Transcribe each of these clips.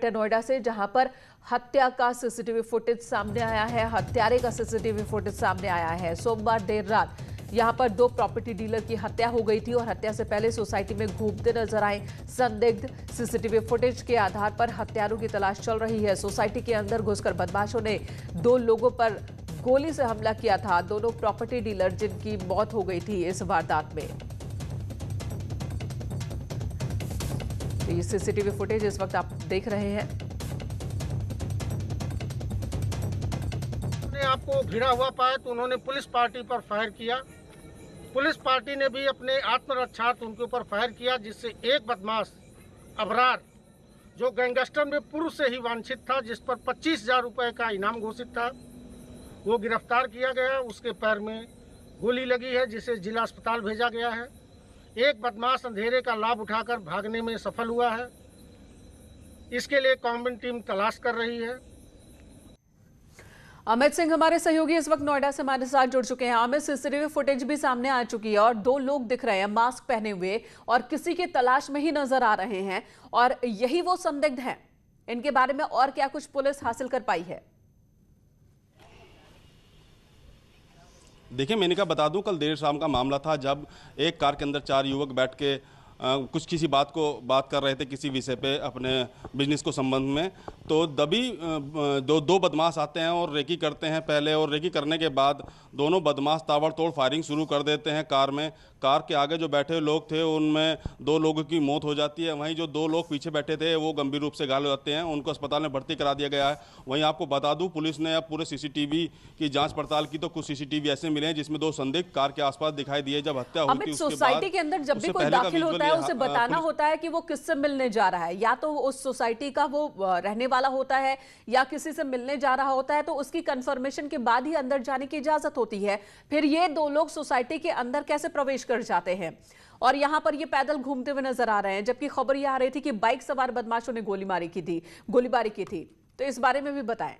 नोएडा से, जहां पर हत्या का सीसीटीवी फुटेज सामने आया है, हत्यारे का सीसीटीवी फुटेज सामने आया है। सोमवार देर रात यहां पर दो प्रॉपर्टी डीलर की हत्या हो गई थी और हत्या से पहले सोसाइटी में घूमते नजर आए संदिग्ध। सीसीटीवी फुटेज के आधार पर हत्यारों की तलाश चल रही है। सोसाइटी के अंदर घुसकर बदमाशों ने दो लोगों पर गोली से हमला किया था। दोनों प्रॉपर्टी डीलर जिनकी मौत हो गई थी इस वारदात में। ये सीसीटीवी फुटेज इस वक्त आप देख रहे हैं। अपने आप को घिरा हुआ पाया तो उन्होंने पुलिस पार्टी पर फायर किया। पुलिस पार्टी ने भी अपने आत्मरक्षार्थ उनके ऊपर फायर किया, जिससे एक बदमाश अबरार जो गैंगस्टर में पूर्व से ही वांछित था, जिस पर 25,000 रुपए का इनाम घोषित था, वो गिरफ्तार किया गया। उसके पैर में गोली लगी है, जिसे जिला अस्पताल भेजा गया है। एक बदमाश अंधेरे का लाभ उठाकर भागने में सफल हुआ है। इसके लिए कॉम्बिंग टीम तलाश कर रही है। अमित सिंह हमारे सहयोगी इस वक्त नोएडा से हमारे साथ जुड़ चुके हैं। अमित, सीसीटीवी फुटेज भी सामने आ चुकी है और दो लोग दिख रहे हैं मास्क पहने हुए और किसी की तलाश में ही नजर आ रहे हैं, और यही वो संदिग्ध हैं। इनके बारे में और क्या कुछ पुलिस हासिल कर पाई है? देखिए, मैंने कहा बता दूं, कल देर शाम का मामला था जब एक कार के अंदर 4 युवक बैठ के कुछ किसी बात कर रहे थे, किसी विषय पे, अपने बिजनेस को संबंध में। तो दबी दो बदमाश आते हैं और रेकी करते हैं पहले, और रेकी करने के बाद दोनों बदमाश ताबड़तोड़ फायरिंग शुरू कर देते हैं कार में। कार के आगे जो बैठे लोग थे उनमें 2 लोगों की मौत हो जाती है। वहीं जो 2 लोग पीछे बैठे थे वो गंभीर रूप से घायल हो जाते हैं, उनको अस्पताल में भर्ती करा दिया गया है। वहीं आपको बता दूं, पुलिस ने अब पूरे सीसीटीवी की जांच पड़ताल की तो कुछ सीसीटीवी ऐसे मिले हैं जिसमें 2 संदिग्ध कार के आसपास दिखाई दिए जब हत्या हुई थी। सोसाइटी के अंदर जब भी कोई दाखिल होता है उसे बताना होता है कि वो किससे मिलने जा रहा है, या तो उस सोसाइटी का वो रहने वाला होता है या किसी से मिलने जा रहा होता है, तो उसकी कंफर्मेशन के बाद ही अंदर जाने की इजाजत होती है। फिर ये 2 लोग सोसाइटी के अंदर कैसे प्रवेश कर जाते हैं? और यहां पर ये पैदल घूमते हुए नजर आ रहे हैं, जबकि खबर यह आ रही थी कि बाइक सवार बदमाशों ने गोलीबारी की थी। तो इस बारे में भी बताएं।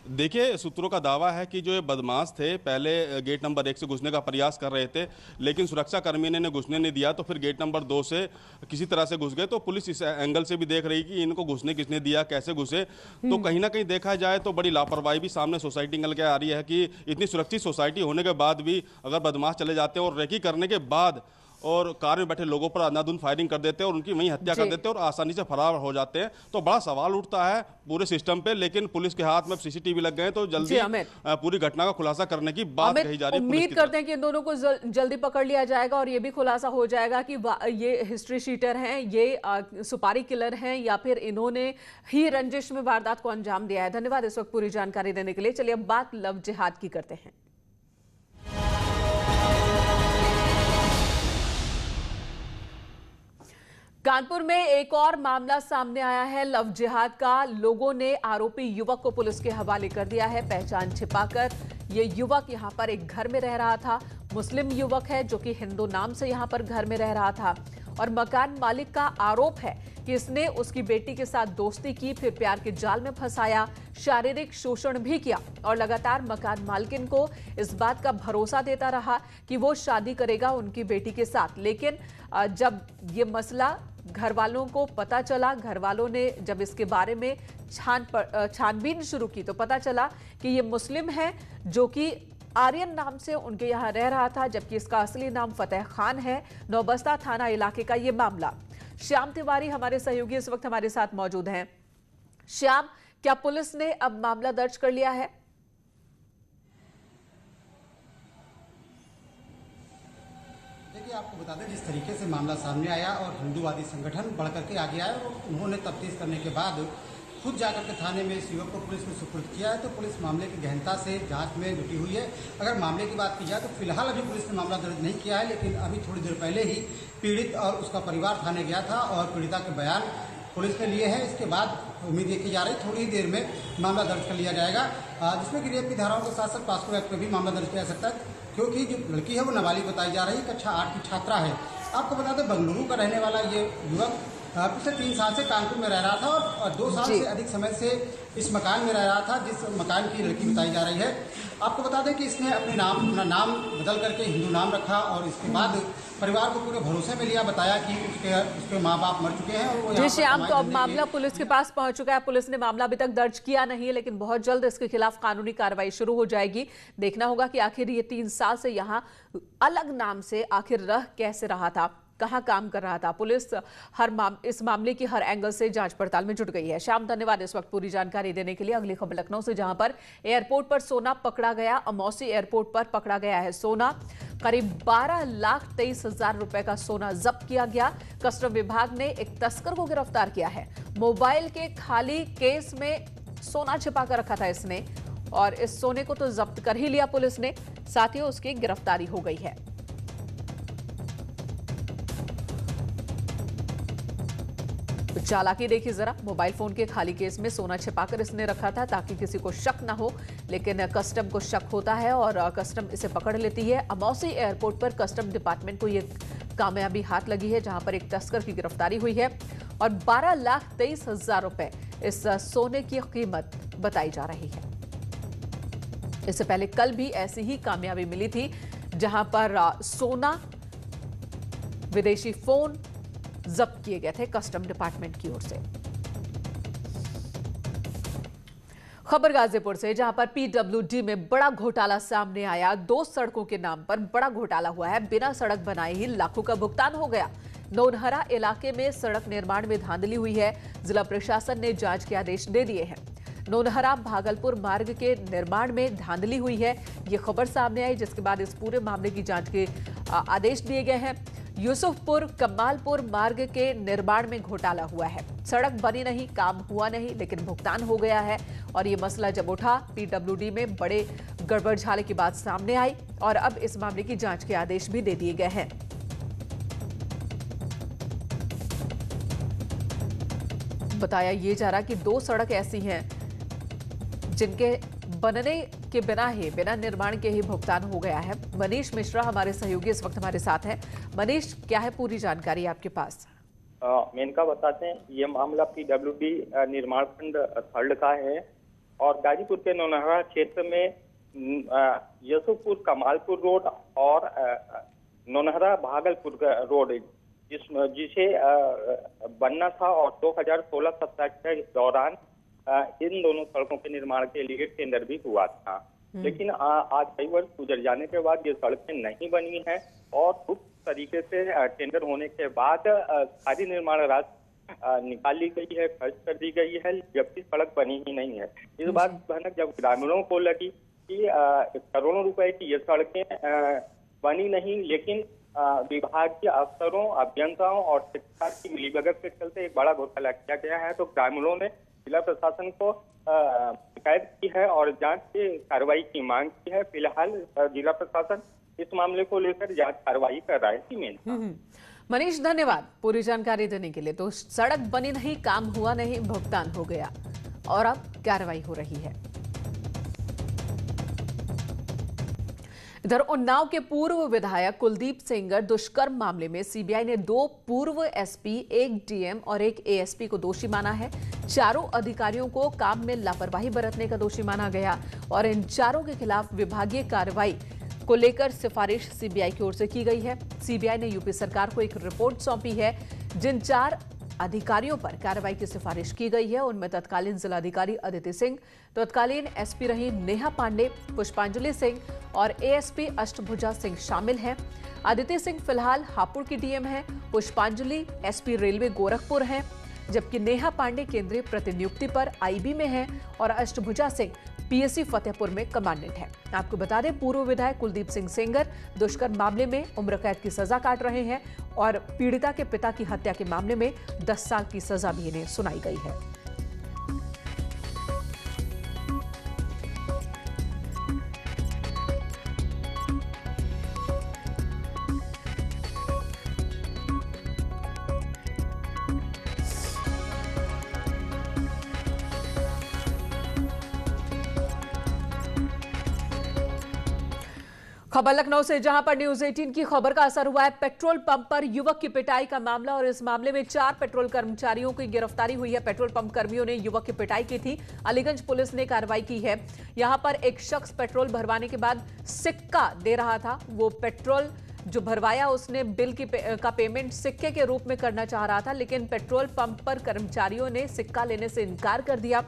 देखिए, सूत्रों का दावा है कि जो ये बदमाश थे पहले गेट नंबर 1 से घुसने का प्रयास कर रहे थे, लेकिन सुरक्षा कर्मी ने घुसने नहीं दिया, तो फिर गेट नंबर 2 से किसी तरह से घुस गए। तो पुलिस इस एंगल से भी देख रही कि इनको घुसने किसने दिया, कैसे घुसे। तो कहीं ना कहीं देखा जाए तो बड़ी लापरवाही भी सामने सोसाइटी निकल के आ रही है कि इतनी सुरक्षित सोसाइटी होने के बाद भी अगर बदमाश चले जाते हैं और रेकी करने के बाद और कार में बैठे लोगों पर अंधाधुंध फायरिंग कर देते हैं और उनकी वहीं हत्या कर देते हैं और आसानी से फरार हो जाते हैं, तो बड़ा सवाल उठता है पूरे सिस्टम पे। लेकिन पुलिस के हाथ में सीसीटीवी लग गए तो जल्दी पूरी घटना का खुलासा करने की बात कही जा रही है। उम्मीद करते हैं कि इन दोनों को जल्दी पकड़ लिया जाएगा और ये भी खुलासा हो जाएगा कि ये हिस्ट्री शीटर हैं, ये सुपारी किलर हैं, या फिर इन्होंने ही रंजिश में वारदात को अंजाम दिया है। धन्यवाद इस वक्त पूरी जानकारी देने के लिए। चलिए अब बात लव जिहाद की करते हैं। कानपुर में एक और मामला सामने आया है लव जिहाद का। लोगों ने आरोपी युवक को पुलिस के हवाले कर दिया है पहचान छिपाकर। ये युवक यहां पर एक घर में रह रहा था। मुस्लिम युवक है जो कि हिंदू नाम से यहां पर घर में रह रहा था, और मकान मालिक का आरोप है कि इसने उसकी बेटी के साथ दोस्ती की, फिर प्यार के जाल में फंसाया, शारीरिक शोषण भी किया और लगातार मकान मालकिन को इस बात का भरोसा देता रहा कि वो शादी करेगा उनकी बेटी के साथ। लेकिन जब ये मसला घर वालों को पता चला, घर वालों ने जब इसके बारे में छानबीन शुरू की, तो पता चला कि ये मुस्लिम है जो कि आर्यन नाम से उनके यहाँ रह रहा था, जबकि इसका असली नाम फतेह खान है। नौबस्ता थाना इलाके का ये मामला। श्याम तिवारी हमारे सहयोगी इस वक्त हमारे साथ मौजूद हैं। श्याम, क्या पुलिस ने अब मामला दर्ज कर लिया है? देखिए, आपको बता दें जिस तरीके से मामला सामने आया और हिंदूवादी संगठन बढ़कर के आगे आया और उन्होंने तफ्तीश करने के बाद खुद जाकर के थाने में इस युवक को पुलिस को सुपुर्द किया है, तो पुलिस मामले की गहनता से जांच में जुटी हुई है। अगर मामले की बात की जाए तो फिलहाल अभी पुलिस ने मामला दर्ज नहीं किया है, लेकिन अभी थोड़ी देर पहले ही पीड़ित और उसका परिवार थाने गया था और पीड़िता के बयान पुलिस ने लिए हैं। इसके बाद उम्मीद ये की जा रही थोड़ी ही देर में मामला दर्ज कर लिया जाएगा, जिसमें कि रेप की धाराओं के साथ साथ पास्को एक्ट में भी मामला दर्ज किया जा सकता है, क्योंकि जो लड़की है वो नाबालिग बताई जा रही है, कक्षा 8 की छात्रा है। आपको बता दें, बंगलुरु का रहने वाला ये युवक पिछले 3 साल से कानपुर में रह रहा था और 2 साल से अधिक समय से इस मकान में रह रहा था, जिस मकान की लड़की बताई जा रही है। आपको बता दें कि इसने अपना नाम बदल करके हिंदू नाम रखा और इसके बाद परिवार को पूरे भरोसे में लिया, बताया कि उसके माँ बाप मर चुके हैं और वो जी श्याम, तो अब मामला पुलिस के पास पहुंच चुका है। पुलिस ने मामला अभी तक दर्ज किया नहीं है, लेकिन बहुत जल्द इसके खिलाफ कानूनी कार्रवाई शुरू हो जाएगी। देखना होगा कि आखिर ये 3 साल से यहाँ अलग नाम से आखिर रह कैसे रहा था, कहां काम कर रहा था। पुलिस इस मामले की हर एंगल से जांच पड़ताल में जुट गई है। श्याम, धन्यवाद इस वक्त पूरी जानकारी देने के लिए। अगली खबर लखनऊ से, जहां पर एयरपोर्ट पर सोना पकड़ा गया। अमौसी एयरपोर्ट पर पकड़ा गया है सोना। करीब 12,23,000 रुपए का सोना जब्त किया गया। कस्टम विभाग ने एक तस्कर को गिरफ्तार किया है। मोबाइल के खाली केस में सोना छिपा कर रखा था इसने, और इस सोने को तो जब्त कर ही लिया पुलिस ने, साथ ही उसकी गिरफ्तारी हो गई है। तो चालाकी देखिए जरा, मोबाइल फोन के खाली केस में सोना छिपाकर इसने रखा था ताकि किसी को शक ना हो, लेकिन कस्टम को शक होता है और कस्टम इसे पकड़ लेती है। अमौसी एयरपोर्ट पर कस्टम डिपार्टमेंट को यह कामयाबी हाथ लगी है, जहां पर एक तस्कर की गिरफ्तारी हुई है और 12,23,000 रुपए इस सोने की कीमत बताई जा रही है। इससे पहले कल भी ऐसी ही कामयाबी मिली थी, जहां पर सोना, विदेशी फोन जब्त किए गए थे कस्टम डिपार्टमेंट की ओर से। खबर गाजीपुर से, जहां पर पीडब्ल्यूडी में बड़ा घोटाला सामने आया। 2 सड़कों के नाम पर बड़ा घोटाला हुआ है। बिना सड़क बनाए ही लाखों का भुगतान हो गया। नौनहरा इलाके में सड़क निर्माण में धांधली हुई है। जिला प्रशासन ने जांच के आदेश दे दिए हैं। नौनहरा भागलपुर मार्ग के निर्माण में धांधली हुई है, ये खबर सामने आई, जिसके बाद इस पूरे मामले की जांच के आदेश दिए गए हैं। यूसुफपुर कमालपुर मार्ग के निर्माण में घोटाला हुआ है। सड़क बनी नहीं, काम हुआ नहीं, लेकिन भुगतान हो गया है। और ये मसला जब उठा, पीडब्ल्यूडी में बड़े गड़बड़झाले की बात सामने आई और अब इस मामले की जांच के आदेश भी दे दिए गए हैं। बताया ये जा रहा कि 2 सड़क ऐसी हैं जिनके बनने के बिना निर्माण के ही भुगतान हो गया है। मनीष मिश्रा हमारे सहयोगी इस वक्त हमारे साथ हैं। मनीष, क्या है पूरी जानकारी आपके पास? मेनका बताते हैं, ये मामला पीडब्ल्यूडी निर्माण खंड 3 का है और गाजीपुर के नौनहरा क्षेत्र में यूसुफपुर कमालपुर रोड और नौनहरा भागलपुर रोड जिसे बनना था और 2016-17 के दौरान इन दोनों सड़कों के निर्माण के लिए टेंडर भी हुआ था। लेकिन आज कई वर्ष गुजर जाने के बाद ये सड़कें नहीं बनी हैं और गुप्त तरीके से टेंडर होने के बाद सारी निर्माण राशि निकाली गई है, खर्च कर दी गई है, जबकि सड़क बनी ही नहीं है। इस बात भनक जब ग्रामीणों को लगी कि करोड़ों रुपए की ये सड़कें बनी नहीं, लेकिन विभागीय अफसरों, अभियंताओं और ठेकेदार की मिलीभगत के चलते एक बड़ा घोटाला किया गया है, तो ग्रामीणों ने जिला प्रशासन को शिकायत की है और जांच की कार्रवाई की मांग की है। फिलहाल जिला प्रशासन इस मामले को लेकर जांच कार्रवाई कर रहा है। मनीष, धन्यवाद पूरी जानकारी देने के लिए। तो सड़क बनी नहीं, काम हुआ नहीं, भुगतान हो गया और अब कार्रवाई हो रही है। इधर उन्नाव के पूर्व विधायक कुलदीप सेंगर दुष्कर्म मामले में सीबीआई ने 2 पूर्व एसपी, 1 डीएम और 1 एएसपी को दोषी माना है। चारों अधिकारियों को काम में लापरवाही बरतने का दोषी माना गया और इन चारों के खिलाफ विभागीय कार्रवाई को लेकर सिफारिश सीबीआई की ओर से की गई है। सीबीआई ने यूपी सरकार को एक रिपोर्ट सौंपी है, जिन 4 अधिकारियों पर कार्रवाई की सिफारिश की गई है उनमें तत्कालीन जिलाधिकारी अदिति सिंह, तत्कालीन एसपी रही नेहा पांडे, पुष्पांजलि सिंह और एएसपी अष्टभुजा सिंह शामिल हैं। अदिति सिंह फिलहाल हापुड़ की डीएम है, पुष्पांजलि एसपी रेलवे गोरखपुर हैं, जबकि नेहा पांडे केंद्रीय प्रतिनियुक्ति पर आईबी में है और अष्टभुजा सिंह पीएससी फतेहपुर में कमांडेंट है। आपको बता दें, पूर्व विधायक कुलदीप सिंह सेंगर दुष्कर्म मामले में उम्र कैद की सजा काट रहे हैं और पीड़िता के पिता की हत्या के मामले में 10 साल की सजा भी इन्हें सुनाई गई है। खबर लखनऊ से, जहां पर न्यूज 18 की खबर का असर हुआ है। पेट्रोल पंप पर युवक की पिटाई का मामला, और इस मामले में 4 पेट्रोल कर्मचारियों की गिरफ्तारी हुई है। पेट्रोल पंप कर्मियों ने युवक की पिटाई की थी। अलीगंज पुलिस ने कार्रवाई की है। यहां पर एक शख्स पेट्रोल भरवाने के बाद सिक्का दे रहा था। वो पेट्रोल जो भरवाया उसने बिल का पेमेंट सिक्के के रूप में करना चाह रहा था, लेकिन पेट्रोल पंप पर कर्मचारियों ने सिक्का लेने से इनकार कर दिया।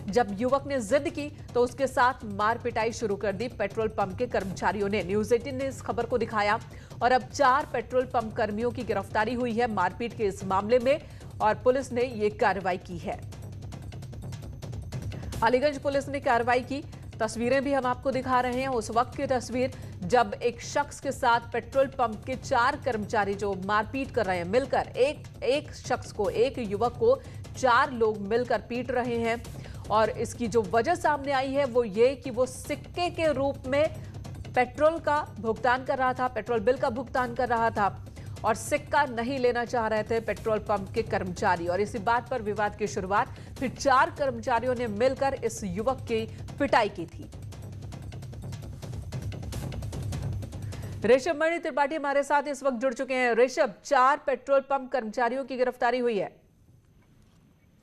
जब युवक ने जिद की तो उसके साथ मार पिटाई शुरू कर दी पेट्रोल पंप के कर्मचारियों ने। न्यूज 18 ने इस खबर को दिखाया, और अब 4 पेट्रोल पंप कर्मियों की गिरफ्तारी हुई है मारपीट के इस मामले में, और पुलिस ने यह कार्रवाई की है। अलीगंज पुलिस ने कार्रवाई की। तस्वीरें भी हम आपको दिखा रहे हैं, उस वक्त की तस्वीर जब एक शख्स के साथ पेट्रोल पंप के 4 कर्मचारी जो मारपीट कर रहे हैं मिलकर, एक शख्स को, एक युवक को 4 लोग मिलकर पीट रहे हैं। और इसकी जो वजह सामने आई है वो ये कि वो सिक्के के रूप में पेट्रोल का भुगतान कर रहा था, पेट्रोल बिल का भुगतान कर रहा था, और सिक्का नहीं लेना चाह रहे थे पेट्रोल पंप के कर्मचारी। और इसी बात पर विवाद की शुरुआत फिर 4 कर्मचारियों ने मिलकर इस युवक की पिटाई की थी। ऋषभ मणि त्रिपाठी हमारे साथ इस वक्त जुड़ चुके हैं। ऋषभ, 4 पेट्रोल पंप कर्मचारियों की गिरफ्तारी हुई है।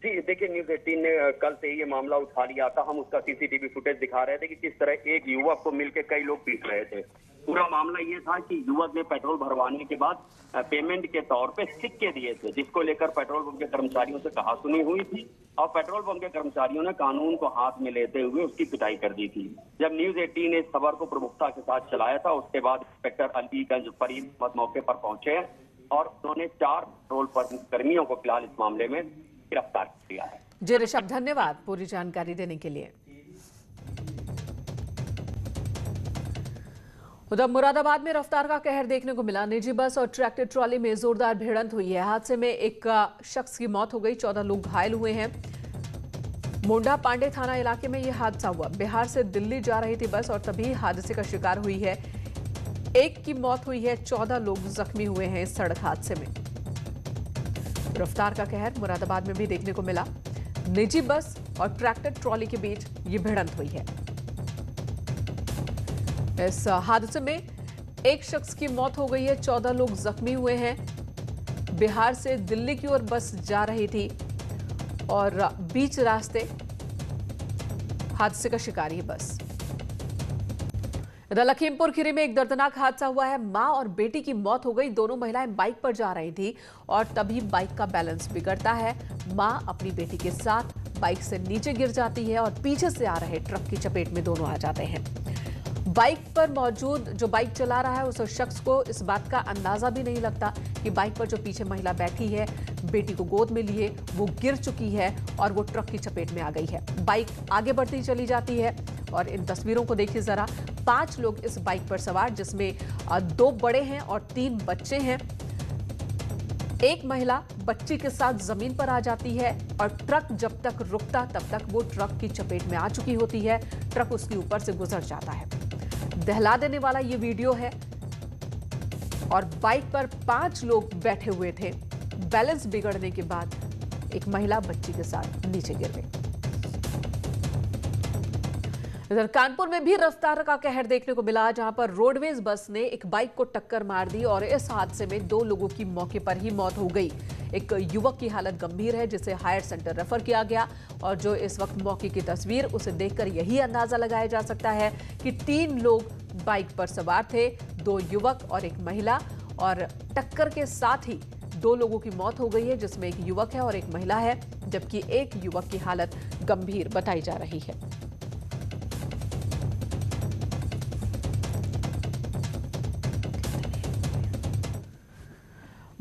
जी देखिए, न्यूज 18 ने कल से ही ये मामला उठा लिया था। हम उसका सीसीटीवी फुटेज दिखा रहे थे कि किस तरह एक युवक को मिलकर कई लोग पीट रहे थे। पूरा मामला ये था कि युवक ने पेट्रोल भरवाने के बाद पेमेंट के तौर पे सिक्के दिए थे, जिसको लेकर पेट्रोल पंप के कर्मचारियों से कहासुनी हुई थी, और पेट्रोल पंप के कर्मचारियों ने कानून को हाथ में लेते हुए उसकी पिटाई कर दी थी। जब न्यूज 18 ने इस खबर को प्रमुखता के साथ चलाया था, उसके बाद इंस्पेक्टर अलीगंज फरीद मौके पर पहुंचे और उन्होंने 4 पेट्रोल पंप कर्मियों को फिलहाल इस मामले में गिरफ्तार किया है। जी ऋषभ, धन्यवाद पूरी जानकारी देने के लिए। उधर मुरादाबाद में रफ्तार का कहर देखने को मिला। निजी बस और ट्रैक्टर ट्रॉली में जोरदार भिड़ंत हुई है। हादसे में एक शख्स की मौत हो गई, 14 लोग घायल हुए हैं। मोंडा पांडे थाना इलाके में यह हादसा हुआ। बिहार से दिल्ली जा रही थी बस और तभी हादसे का शिकार हुई है। एक की मौत हुई है, 14 लोग जख्मी हुए हैं इस सड़क हादसे में। रफ्तार का कहर मुरादाबाद में भी देखने को मिला। निजी बस और ट्रैक्टर ट्रॉली के बीच ये भिड़ंत हुई है। इस हादसे में एक शख्स की मौत हो गई है, 14 लोग जख्मी हुए हैं। बिहार से दिल्ली की ओर बस जा रही थी और बीच रास्ते हादसे का शिकार ये बस। इधर लखीमपुर खीरी में एक दर्दनाक हादसा हुआ है। मां और बेटी की मौत हो गई। दोनों महिलाएं बाइक पर जा रही थी और तभी बाइक का बैलेंस बिगड़ता है। मां अपनी बेटी के साथ बाइक से नीचे गिर जाती है और पीछे से आ रहे ट्रक की चपेट में दोनों आ जाते हैं। बाइक पर मौजूद जो बाइक चला रहा है उस शख्स को इस बात का अंदाजा भी नहीं लगता कि बाइक पर जो पीछे महिला बैठी है, बेटी को गोद में लिए वो गिर चुकी है और वो ट्रक की चपेट में आ गई है। बाइक आगे बढ़ती चली जाती है और इन तस्वीरों को देखिए जरा। 5 लोग इस बाइक पर सवार, जिसमें 2 बड़े हैं और 3 बच्चे हैं। एक महिला बच्ची के साथ जमीन पर आ जाती है और ट्रक जब तक रुकता तब तक वो ट्रक की चपेट में आ चुकी होती है। ट्रक उसके ऊपर से गुजर जाता है। दहला देने वाला ये वीडियो है। और बाइक पर 5 लोग बैठे हुए थे। बैलेंस बिगड़ने के बाद एक महिला बच्ची के साथ नीचे गिर गई। इधर कानपुर में भी रफ्तार का कहर देखने को मिला, जहां पर रोडवेज बस ने एक बाइक को टक्कर मार दी और इस हादसे में 2 लोगों की मौके पर ही मौत हो गई। एक युवक की हालत गंभीर है, जिसे हायर सेंटर रेफर किया गया, और जो इस वक्त मौके की तस्वीर, उसे देखकर यही अंदाजा लगाया जा सकता है कि 3 लोग बाइक पर सवार थे, 2 युवक और एक महिला, और टक्कर के साथ ही 2 लोगों की मौत हो गई है, जिसमें एक युवक है और एक महिला है, जबकि एक युवक की हालत गंभीर बताई जा रही है।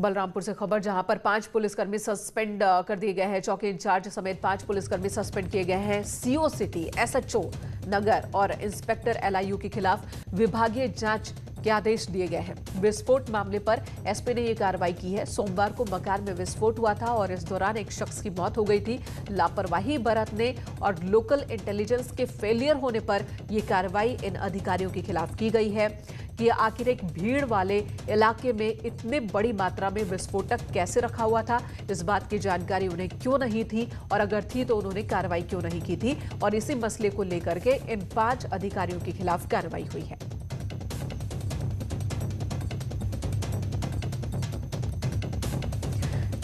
बलरामपुर से खबर, जहां पर 5 पुलिसकर्मी सस्पेंड कर दिए गए हैं। चौकी इंचार्ज समेत 5 पुलिसकर्मी सस्पेंड किए गए हैं। सीओ सिटी, एसएचओ नगर और इंस्पेक्टर एलआईयू के खिलाफ विभागीय जांच के आदेश दिए गए हैं। विस्फोट मामले पर एसपी ने यह कार्रवाई की है। सोमवार को मकान में विस्फोट हुआ था और इस दौरान एक शख्स की मौत हो गई थी। लापरवाही बरतने और लोकल इंटेलिजेंस के फेलियर होने पर यह कार्रवाई इन अधिकारियों के खिलाफ की गई है कि आखिर एक भीड़ वाले इलाके में इतने बड़ी मात्रा में विस्फोटक कैसे रखा हुआ था, इस बात की जानकारी उन्हें क्यों नहीं थी, और अगर थी तो उन्होंने कार्रवाई क्यों नहीं की थी। और इसी मसले को लेकर के इन 5 अधिकारियों के खिलाफ कार्रवाई हुई है।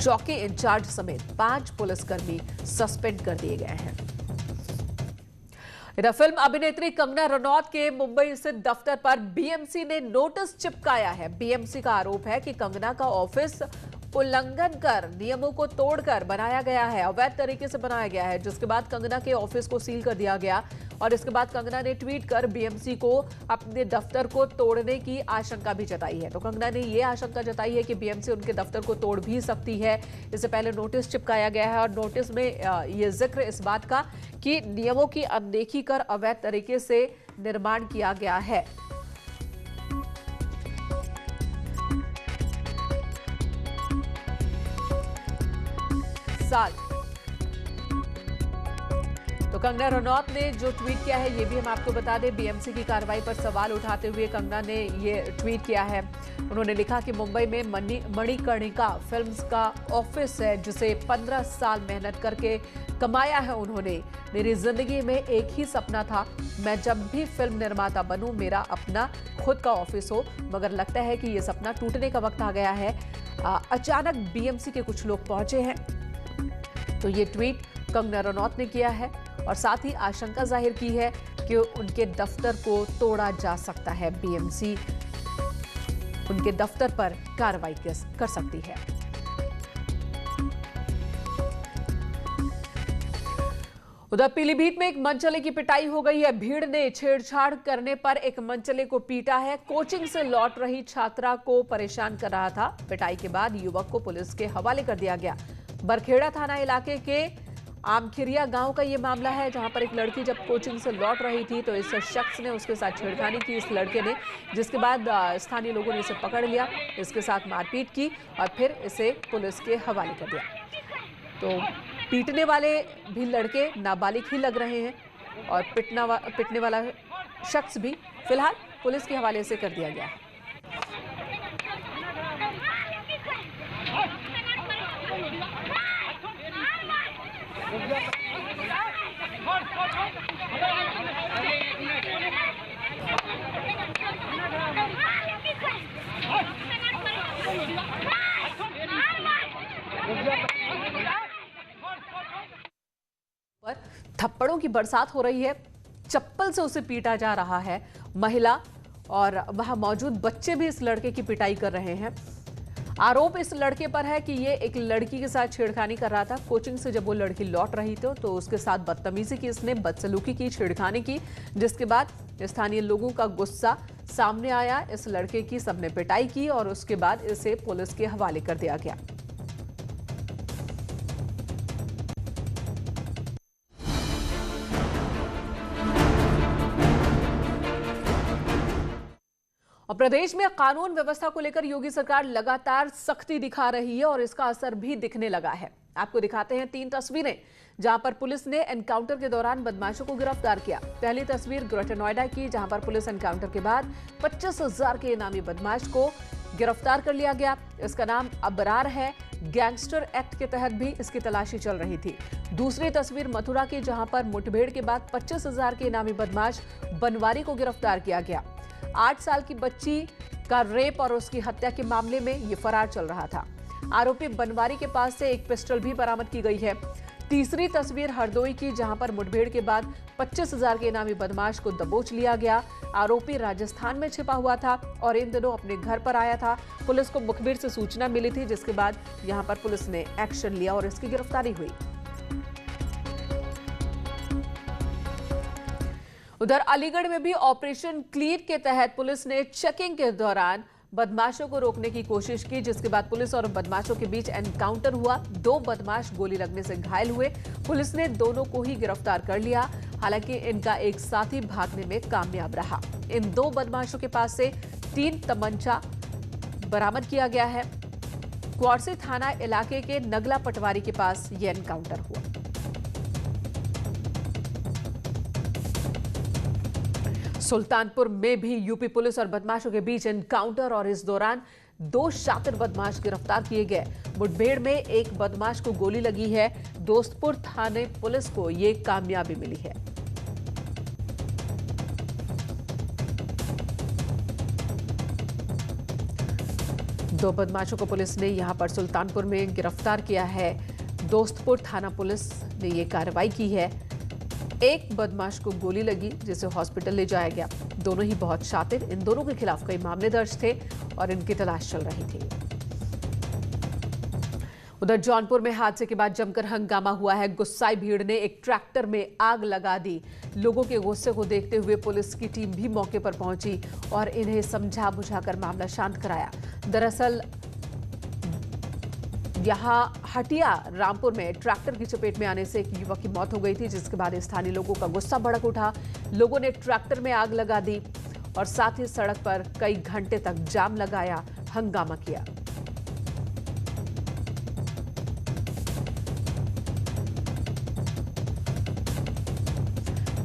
चौकी इंचार्ज समेत 5 पुलिसकर्मी सस्पेंड कर दिए गए हैं। इधर फिल्म अभिनेत्री कंगना रनौत के मुंबई स्थित दफ्तर पर बीएमसी ने नोटिस चिपकाया है। बीएमसी का आरोप है कि कंगना का ऑफिस उल्लंघन कर नियमों को तोड़कर बनाया गया है, अवैध तरीके से बनाया गया है, जिसके बाद कंगना के ऑफिस को सील कर दिया गया और इसके बाद कंगना ने ट्वीट कर बीएमसी को अपने दफ्तर को तोड़ने की आशंका भी जताई है। तो कंगना ने यह आशंका जताई है कि बीएमसी उनके दफ्तर को तोड़ भी सकती है। इससे पहले नोटिस चिपकाया गया है और नोटिस में यह जिक्र इस बात का कि नियमों की अनदेखी कर अवैध तरीके से निर्माण किया गया है। तो कंगना रनौत ने जो ट्वीट किया है ये भी हम आपको बता दें। बीएमसी की कार्रवाई पर सवाल उठाते हुए कंगना ने ये ट्वीट किया है। उन्होंने लिखा कि मुंबई में मणिकर्णिका फिल्म्स का ऑफिस है जिसे 15 साल मेहनत करके कमाया है उन्होंने। मेरी जिंदगी में एक ही सपना था, मैं जब भी फिल्म निर्माता बनूं मेरा अपना खुद का ऑफिस हो, मगर लगता है कि ये सपना टूटने का वक्त आ गया है। अचानक बीएमसी के कुछ लोग पहुंचे हैं। तो ये ट्वीट कंगना रनौत ने किया है और साथ ही आशंका जाहिर की है कि उनके दफ्तर को तोड़ा जा सकता है। बीएमसी उनके दफ्तर पर कार्रवाई कर सकती है। उधर पीलीभीत में एक मनचले की पिटाई हो गई है। भीड़ ने छेड़छाड़ करने पर एक मनचले को पीटा है। कोचिंग से लौट रही छात्रा को परेशान कर रहा था। पिटाई के बाद युवक को पुलिस के हवाले कर दिया गया। बरखेड़ा थाना इलाके के आमखिरिया गांव का ये मामला है, जहां पर एक लड़की जब कोचिंग से लौट रही थी तो इस शख्स ने उसके साथ छेड़खानी की, इस लड़के ने, जिसके बाद स्थानीय लोगों ने इसे पकड़ लिया, इसके साथ मारपीट की और फिर इसे पुलिस के हवाले कर दिया। तो पीटने वाले भी लड़के नाबालिग ही लग रहे हैं और पिटने वाला शख्स भी फिलहाल पुलिस के हवाले से कर दिया गया है। पर थप्पड़ों की बरसात हो रही है, चप्पल से उसे पीटा जा रहा है। महिला और वहां मौजूद बच्चे भी इस लड़के की पिटाई कर रहे हैं। आरोप इस लड़के पर है कि ये एक लड़की के साथ छेड़खानी कर रहा था। कोचिंग से जब वो लड़की लौट रही थी तो उसके साथ बदतमीजी की, इसने बदसलूकी की, छेड़खानी की, जिसके बाद स्थानीय लोगों का गुस्सा सामने आया। इस लड़के की सबने पिटाई की और उसके बाद इसे पुलिस के हवाले कर दिया गया। और प्रदेश में कानून व्यवस्था को लेकर योगी सरकार लगातार सख्ती दिखा रही है और इसका असर भी दिखने लगा है। आपको दिखाते हैं 3 तस्वीरें जहां पर पुलिस ने एनकाउंटर के दौरान बदमाशों को गिरफ्तार किया। पहली तस्वीर ग्रेटर नोएडा की, जहां पर पुलिस एनकाउंटर के बाद 25,000 के इनामी बदमाश को गिरफ्तार कर लिया गया। इसका नाम अबरार है। गैंगस्टर एक्ट के तहत भी इसकी तलाशी चल रही थी। दूसरी तस्वीर मथुरा की, जहां पर मुठभेड़ के बाद 25,000 के इनामी बदमाश बनवारी को गिरफ्तार किया गया। 8 साल की बच्ची का रेप और उसकी हत्या के मामले में ये फरार चल रहा था। आरोपी बनवारी के पास से एक पिस्टल भी बरामद की गई है। तीसरी तस्वीर हरदोई की, जहां पर मुठभेड़ के बाद 25,000 के इनामी बदमाश को दबोच लिया गया। आरोपी राजस्थान में छिपा हुआ था और इन दिनों अपने घर पर आया था। पुलिस को मुखबिर से सूचना मिली थी, जिसके बाद यहां पर पुलिस ने एक्शन लिया और इसकी गिरफ्तारी हुई। उधर अलीगढ़ में भी ऑपरेशन क्लीन के तहत पुलिस ने चेकिंग के दौरान बदमाशों को रोकने की कोशिश की, जिसके बाद पुलिस और बदमाशों के बीच एनकाउंटर हुआ। 2 बदमाश गोली लगने से घायल हुए। पुलिस ने दोनों को ही गिरफ्तार कर लिया। हालांकि इनका एक साथी भागने में कामयाब रहा। इन 2 बदमाशों के पास से 3 तमंचा बरामद किया गया है। क्वारसी थाना इलाके के नगला पटवारी के पास यह एनकाउंटर हुआ। सुल्तानपुर में भी यूपी पुलिस और बदमाशों के बीच एनकाउंटर और इस दौरान 2 शातिर बदमाश गिरफ्तार किए गए। मुठभेड़ में एक बदमाश को गोली लगी है। दोस्तपुर थाने पुलिस को यह कामयाबी मिली है। 2 बदमाशों को पुलिस ने यहां पर सुल्तानपुर में गिरफ्तार किया है। दोस्तपुर थाना पुलिस ने ये कार्रवाई की है। एक बदमाश को गोली लगी जिसे हॉस्पिटल ले जाया गया। दोनों ही बहुत शातिर, इन दोनों के खिलाफ कई मामले दर्ज थे और इनकी तलाश चल रही थी। उधर जौनपुर में हादसे के बाद जमकर हंगामा हुआ है। गुस्साई भीड़ ने एक ट्रैक्टर में आग लगा दी। लोगों के गुस्से को देखते हुए पुलिस की टीम भी मौके पर पहुंची और इन्हें समझा बुझाकर मामला शांत कराया। दरअसल यहां हटिया रामपुर में ट्रैक्टर की चपेट में आने से एक युवक की मौत हो गई थी, जिसके बाद स्थानीय लोगों का गुस्सा भड़क उठा। लोगों ने ट्रैक्टर में आग लगा दी और साथ ही सड़क पर कई घंटे तक जाम लगाया, हंगामा किया।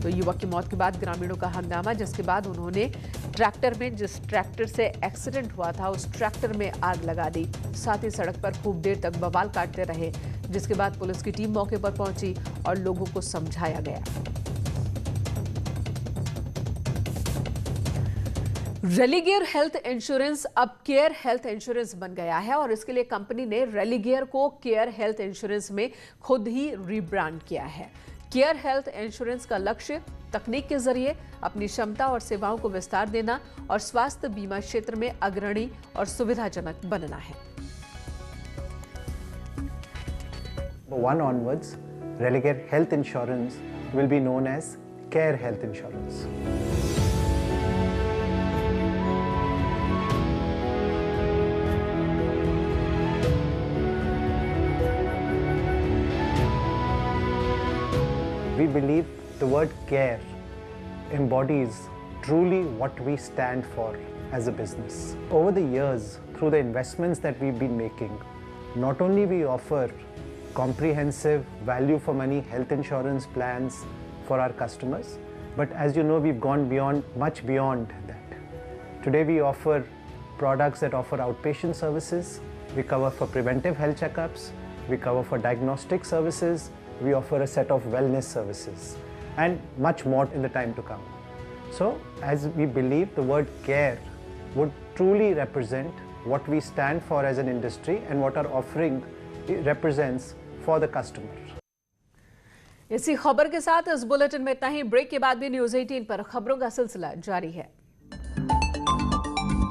तो युवक की मौत के बाद ग्रामीणों का हंगामा, जिसके बाद उन्होंने जिस ट्रैक्टर से एक्सीडेंट हुआ था उस ट्रैक्टर में आग लगा दी। साथ ही सड़क पर खूब देर तक बवाल काटते रहे, जिसके बाद पुलिस की टीम मौके पर पहुंची और लोगों को समझाया गया। रेलीगेयर हेल्थ इंश्योरेंस अब केयर हेल्थ इंश्योरेंस बन गया है और इसके लिए कंपनी ने रेलीगेयर को केयर हेल्थ इंश्योरेंस में खुद ही रीब्रांड किया है। केयर हेल्थ इंश्योरेंस का लक्ष्य तकनीक के जरिए अपनी क्षमता और सेवाओं को विस्तार देना और स्वास्थ्य बीमा क्षेत्र में अग्रणी और सुविधाजनक बनना है। 1 onwards, Religare Health Insurance will be known as Care Health Insurance. We believe the word care embodies truly what we stand for as a business. Over the years, through the investments that we've been making, not only we offer comprehensive value for money health insurance plans for our customers, but as you know, we've gone much beyond that. Today we offer products that offer outpatient services, we cover for preventive health checkups, we cover for diagnostic services, we offer a set of wellness services and much more in the time to come. So as we believe the word care would truly represent what we stand for as an industry and what our offering represents for the customer. इसी खबर के साथ इस bulletin में इतना ही। Break के बाद भी न्यूज़ 18 पर खबरों का सिलसिला जारी है।